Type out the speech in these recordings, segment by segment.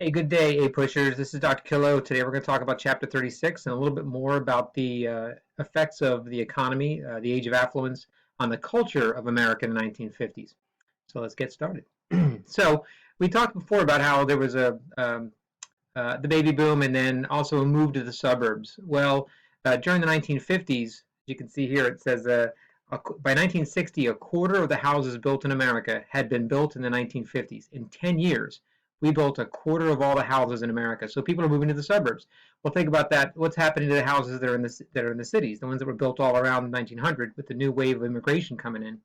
Hey, good day, A-Pushers. This is Dr. Killo. Today we're going to talk about Chapter 36 and a little bit more about the effects of the economy, the age of affluence, on the culture of America in the 1950s. So let's get started. So we talked before about how there was the baby boom and then also a move to the suburbs. Well, during the 1950s, as you can see here, it says by 1960, a quarter of the houses built in America had been built in the 1950s. In 10 years, we built a quarter of all the houses in America. So people are moving to the suburbs. Well, think about that. What's happening to the houses that are in the cities, the ones that were built all around 1900 with the new wave of immigration coming in?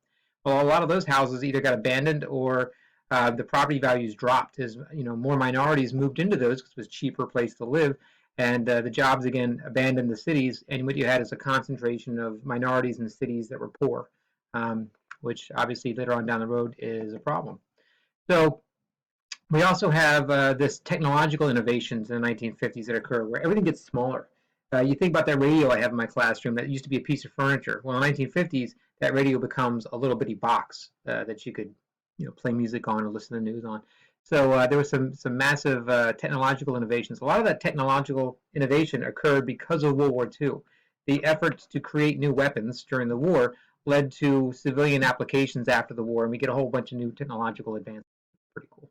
Well, a lot of those houses either got abandoned or the property values dropped as more minorities moved into those because it was a cheaper place to live, and the jobs again abandoned the cities, and what you had is a concentration of minorities in the cities that were poor, which obviously later on down the road is a problem. So we also have this technological innovations in the 1950s that occur where everything gets smaller. You think about that radio I have in my classroom that used to be a piece of furniture. Well, in the 1950s, that radio becomes a little bitty box that you could play music on or listen to the news on. So there was some massive technological innovations. A lot of that technological innovation occurred because of World War II. The efforts to create new weapons during the war led to civilian applications after the war, and we get a whole bunch of new technological advances. Pretty cool.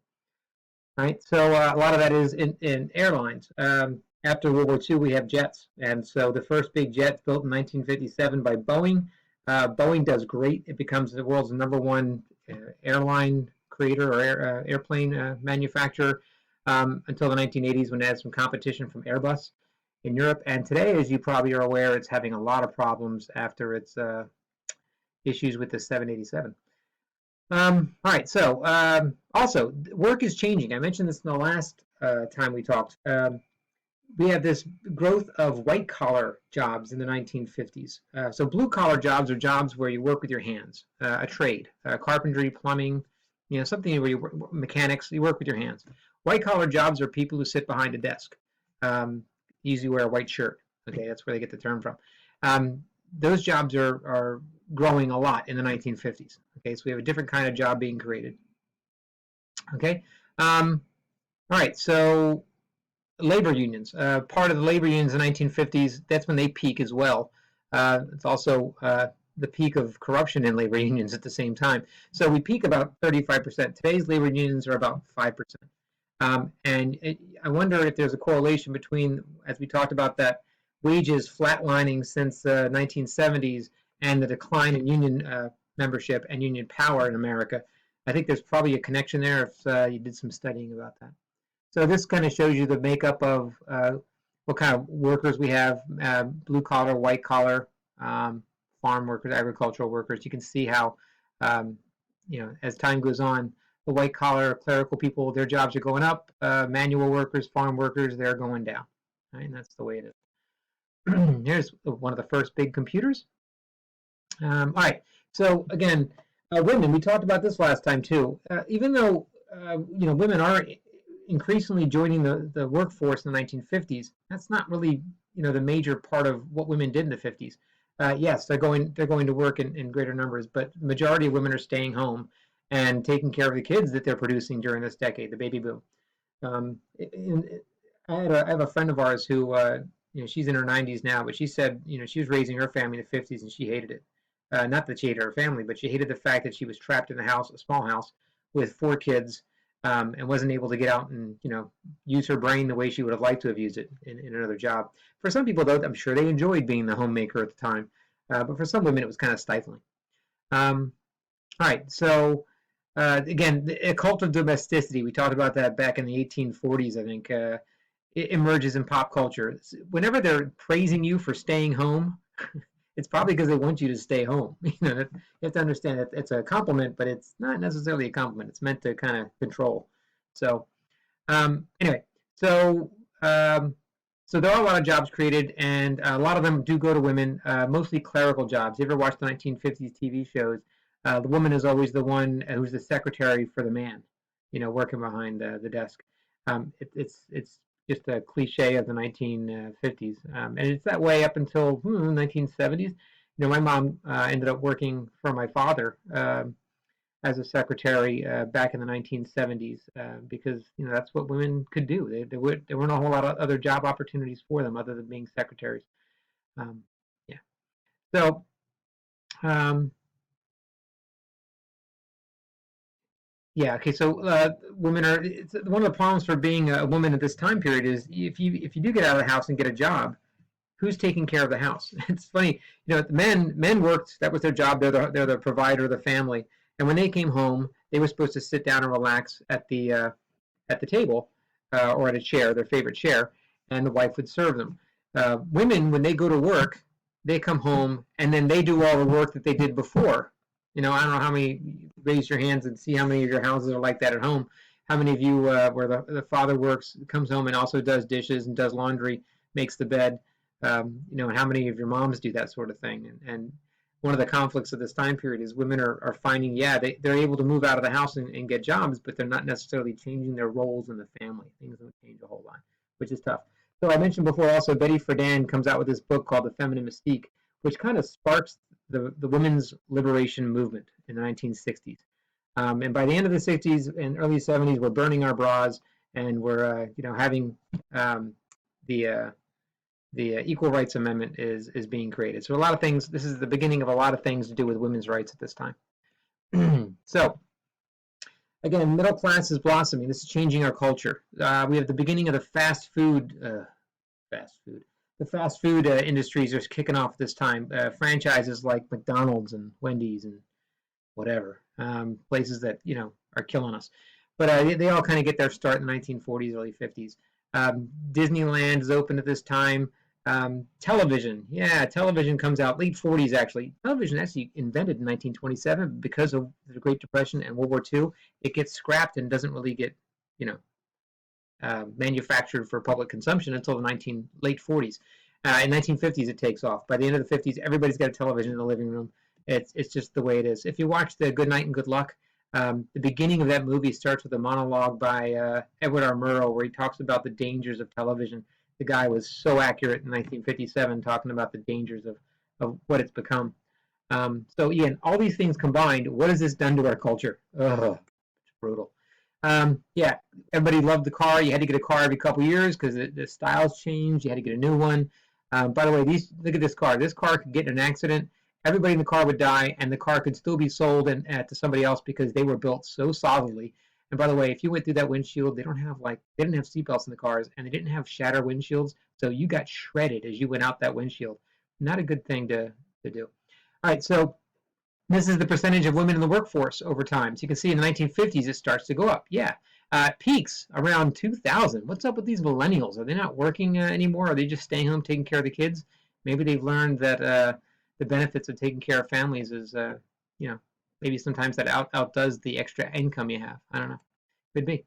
Right, so a lot of that is in airlines. After World War II, we have jets, and so the first big jet built in 1957 by Boeing. Boeing does great. It becomes the world's #1 airline creator or airplane manufacturer until the 1980s when it had some competition from Airbus in Europe. And today, as you probably are aware, it's having a lot of problems after its issues with the 787. All right, so also work is changing. I mentioned this in the last time we talked. We have this growth of white collar jobs in the 1950s. So blue collar jobs are jobs where you work with your hands, a trade, carpentry, plumbing, something where you work, mechanics, you work with your hands. White collar jobs are people who sit behind a desk, usually wear a white shirt. Okay, that's where they get the term from. Those jobs are growing a lot in the 1950s. Okay, so we have a different kind of job being created. Okay, all right, so labor unions. Part of the labor unions in the 1950s, that's when they peak as well. It's also the peak of corruption in labor unions at the same time. So we peak about 35%. Today's labor unions are about 5%. I wonder if there's a correlation between, as we talked about, that wages flatlining since the 1970s and the decline in union membership and union power in America. I think there's probably a connection there if you did some studying about that. So this kind of shows you the makeup of what kind of workers we have, blue collar, white collar, farm workers, agricultural workers. You can see how, as time goes on, the white collar clerical people, their jobs are going up. Manual workers, farm workers, they're going down. Right? And that's the way it is. Here's one of the first big computers. All right, so again, women, we talked about this last time too. Even though women are increasingly joining the workforce in the 1950s, that's not really the major part of what women did in the 50s. Yes, they're going to work in greater numbers, but the majority of women are staying home and taking care of the kids that they're producing during this decade, the baby boom. I have a friend of ours who she's in her 90s now, but she said she was raising her family in the 50s and she hated it. Not that she hated her family, but she hated the fact that she was trapped in a house, a small house, with 4 kids, and wasn't able to get out and use her brain the way she would have liked to have used it in another job. For some people, though, I'm sure they enjoyed being the homemaker at the time, but for some women, it was kind of stifling. All right, so again, a cult of domesticity. We talked about that back in the 1840s, I think. It emerges in pop culture. Whenever they're praising you for staying home, it's probably because they want you to stay home. You have to understand that it's a compliment, but it's not necessarily a compliment. It's meant to kind of control. So anyway, so there are a lot of jobs created, and a lot of them do go to women, mostly clerical jobs. You ever watch the 1950s TV shows? The woman is always the one who's the secretary for the man, working behind the desk. It's just a cliche of the 1950s, and it's that way up until 1970s. My mom ended up working for my father as a secretary back in the 1970s because that's what women could do. There weren't a whole lot of other job opportunities for them other than being secretaries. Um, yeah. So um, yeah. Okay. So women are. It's, one of the problems for being a woman at this time period is if you do get out of the house and get a job, who's taking care of the house? It's funny, men worked. That was their job. They're the provider of the family. And when they came home, they were supposed to sit down and relax at the table or at a chair, their favorite chair, and the wife would serve them. Women, when they go to work, they come home and then they do all the work that they did before. I don't know how many, raise your hands and see how many of your houses are like that at home. How many of you, where the father works, comes home and also does dishes and does laundry, makes the bed, and how many of your moms do that sort of thing? And one of the conflicts of this time period is women are finding, they're able to move out of the house and get jobs, but they're not necessarily changing their roles in the family. Things don't change a whole lot, which is tough. So I mentioned before also Betty Friedan comes out with this book called The Feminine Mystique, which kind of sparks the women's liberation movement in the 1960s. And by the end of the 60s and early 70s, we're burning our bras and we're having the the Equal Rights Amendment is being created. So a lot of things. This is the beginning of a lot of things to do with women's rights at this time. So again, middle class is blossoming. This is changing our culture. We have the beginning of the fast food. The fast food industries are kicking off this time. Franchises like McDonald's and Wendy's and whatever, places that are killing us. But they all kind of get their start in the 1940s, early 50s. Disneyland is open at this time. Television, television comes out late 40s actually. Television actually invented in 1927 because of the Great Depression and World War II. It gets scrapped and doesn't really get, manufactured for public consumption until the late 40s. In 1950s, it takes off. By the end of the 50s, everybody's got a television in the living room. It's just the way it is. If you watch the Good Night and Good Luck, the beginning of that movie starts with a monologue by Edward R. Murrow where he talks about the dangers of television. The guy was so accurate in 1957 talking about the dangers of what it's become. So again, all these things combined, what has this done to our culture? Ugh, it's brutal. Everybody loved the car. You had to get a car every couple of years because the styles changed. You had to get a new one. By the way, look at this car. This car could get in an accident. Everybody in the car would die, and the car could still be sold to somebody else because they were built so solidly. And by the way, if you went through that windshield, they didn't have seatbelts in the cars, and they didn't have shatter windshields, so you got shredded as you went out that windshield. Not a good thing to do. All right, so this is the percentage of women in the workforce over time. So you can see in the 1950s it starts to go up. Peaks around 2000. What's up with these millennials? Are they not working anymore? Are they just staying home taking care of the kids? Maybe they've learned that the benefits of taking care of families is, maybe sometimes that outdoes the extra income you have. I don't know. Could be.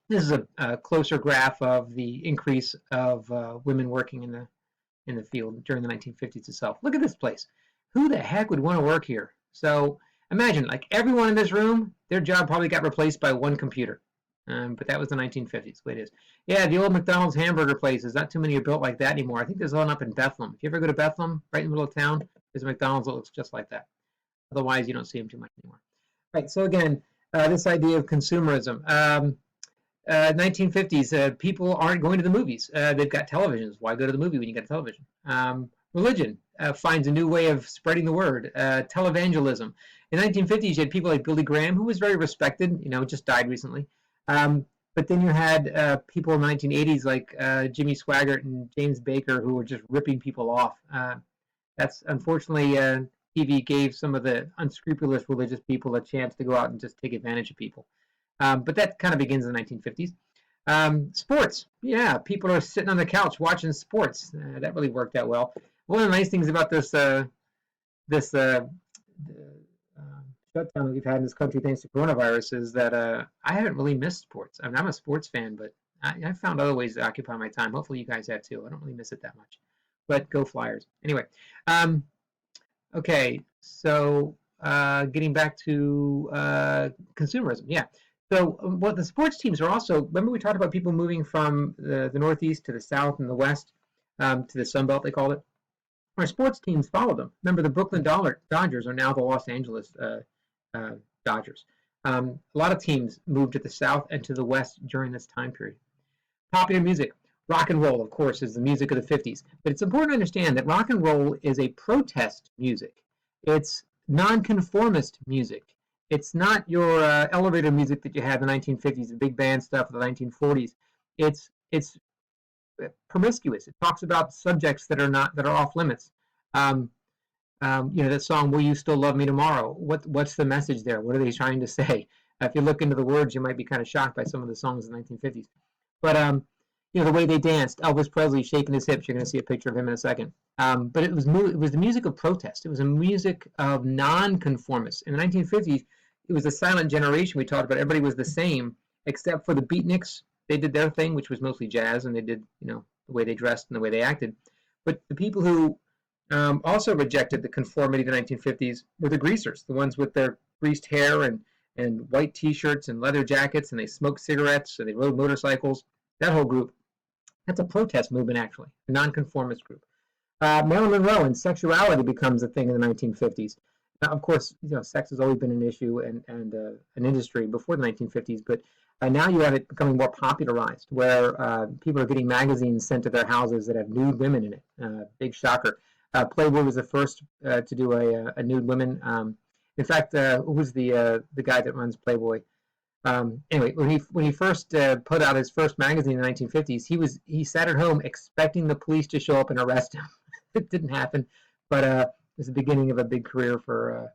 This is a closer graph of the increase of women working in the field during the 1950s itself. Look at this place. Who the heck would want to work here? So imagine, like everyone in this room, their job probably got replaced by one computer. But that was the 1950s, the way it is. Yeah, the old McDonald's hamburger places, not too many are built like that anymore. I think there's one up in Bethlehem. If you ever go to Bethlehem, right in the middle of town, there's a McDonald's that looks just like that. Otherwise, you don't see them too much anymore. Right, so again, this idea of consumerism. 1950s, people aren't going to the movies. They've got televisions. Why go to the movie when you got a television? Religion finds a new way of spreading the word. Televangelism. In the 1950s, you had people like Billy Graham, who was very respected, just died recently. But then you had people in the 1980s like Jimmy Swaggart and James Baker who were just ripping people off. That's unfortunately, TV gave some of the unscrupulous religious people a chance to go out and just take advantage of people. But that kind of begins in the 1950s. Sports. Yeah, people are sitting on the couch watching sports. That really worked out well. One of the nice things about this shutdown that we've had in this country thanks to coronavirus is that I haven't really missed sports. I mean, I'm a sports fan, but I found other ways to occupy my time. Hopefully you guys have too. I don't really miss it that much. But go Flyers. Anyway, okay, so getting back to consumerism. Yeah. So what the sports teams are also, remember we talked about people moving from the Northeast to the South and the West to the Sun Belt, they called it. Our sports teams follow them. Remember, the Brooklyn Dodgers are now the Los Angeles Dodgers. A lot of teams moved to the South and to the West during this time period. Popular music. Rock and roll, of course, is the music of the 50s. But it's important to understand that rock and roll is a protest music. It's nonconformist music. It's not your elevator music that you had in the 1950s, the big band stuff of the 1940s. It's promiscuous. It talks about subjects that are off limits. Um, that song "Will You Still Love Me Tomorrow?" What's the message there? What are they trying to say? If you look into the words, you might be kind of shocked by some of the songs in the 1950s. But the way they danced, Elvis Presley shaking his hips. You're going to see a picture of him in a second. But it was the music of protest. It was a music of nonconformists. In the 1950s, it was a silent generation. We talked about everybody was the same except for the beatniks. They did their thing, which was mostly jazz, and they did the way they dressed and the way they acted. But the people who also rejected the conformity of the 1950s were the greasers, the ones with their greased hair and white T-shirts and leather jackets, and they smoked cigarettes and they rode motorcycles. That whole group. That's a protest movement, actually, a nonconformist group. Marilyn Monroe and sexuality becomes a thing in the 1950s. Now, of course, sex has always been an issue and an industry before the 1950s, but now you have it becoming more popularized, where people are getting magazines sent to their houses that have nude women in it. Big shocker. Playboy was the first to do a nude women. In fact, who was the guy that runs Playboy? Anyway, when he first put out his first magazine in the 1950s, he sat at home expecting the police to show up and arrest him. It didn't happen, but it was the beginning of a big career for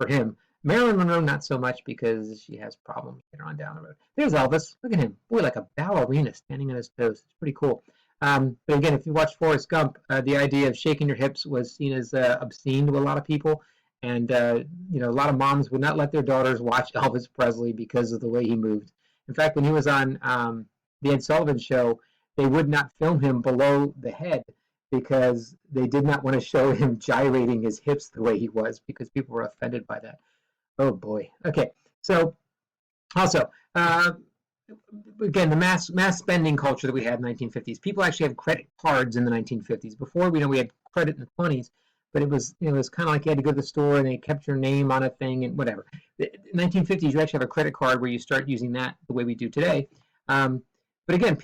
him. Marilyn Monroe, not so much because she has problems later on down the road. There's Elvis. Look at him. Boy, like a ballerina standing on his toes. It's pretty cool. But again, if you watch Forrest Gump, the idea of shaking your hips was seen as obscene to a lot of people. And a lot of moms would not let their daughters watch Elvis Presley because of the way he moved. In fact, when he was on the Ed Sullivan Show, they would not film him below the head because they did not want to show him gyrating his hips the way he was, because people were offended by that. Oh boy. Okay. So also, again, the mass spending culture that we had in the 1950s. People actually had credit cards in the 1950s. Before we had credit in the 20s. But it was kind of like you had to go to the store and they kept your name on a thing and whatever. In the 1950s, you actually have a credit card where you start using that the way we do today. But again,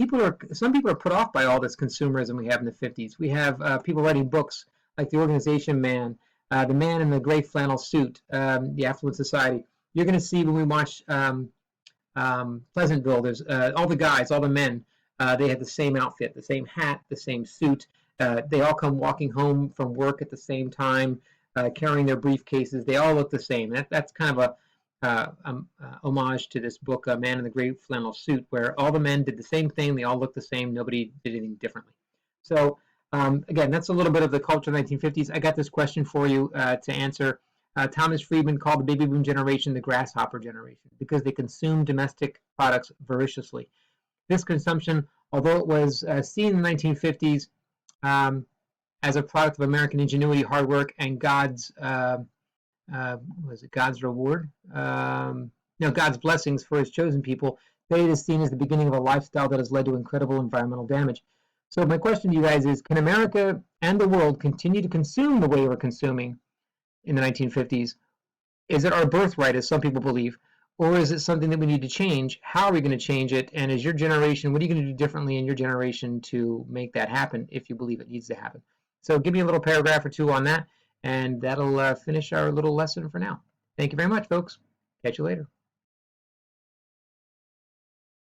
some people are put off by all this consumerism we have in the 50s. We have people writing books like The Organization Man, The Man in the Gray Flannel Suit, The Affluence Society. You're going to see when we watch Pleasantville, there's all the guys, all the men, they have the same outfit, the same hat, the same suit. They all come walking home from work at the same time, carrying their briefcases. They all look the same. That's kind of a homage to this book, Man in the Gray Flannel Suit, where all the men did the same thing. They all looked the same. Nobody did anything differently. So again, that's a little bit of the culture of the 1950s. I got this question for you to answer. Thomas Friedman called the baby boom generation the grasshopper generation because they consumed domestic products voraciously. This consumption, although it was seen in the 1950s, as a product of American ingenuity, hard work, and God's was it God's reward? God's blessings for His chosen people. Today it is seen as the beginning of a lifestyle that has led to incredible environmental damage. So my question to you guys is: can America and the world continue to consume the way we're consuming in the 1950s? Is it our birthright, as some people believe? Or is it something that we need to change? How are we going to change it? And as your generation, what are you going to do differently in your generation to make that happen if you believe it needs to happen? So give me a little paragraph or two on that, and that'll finish our little lesson for now. Thank you very much, folks. Catch you later.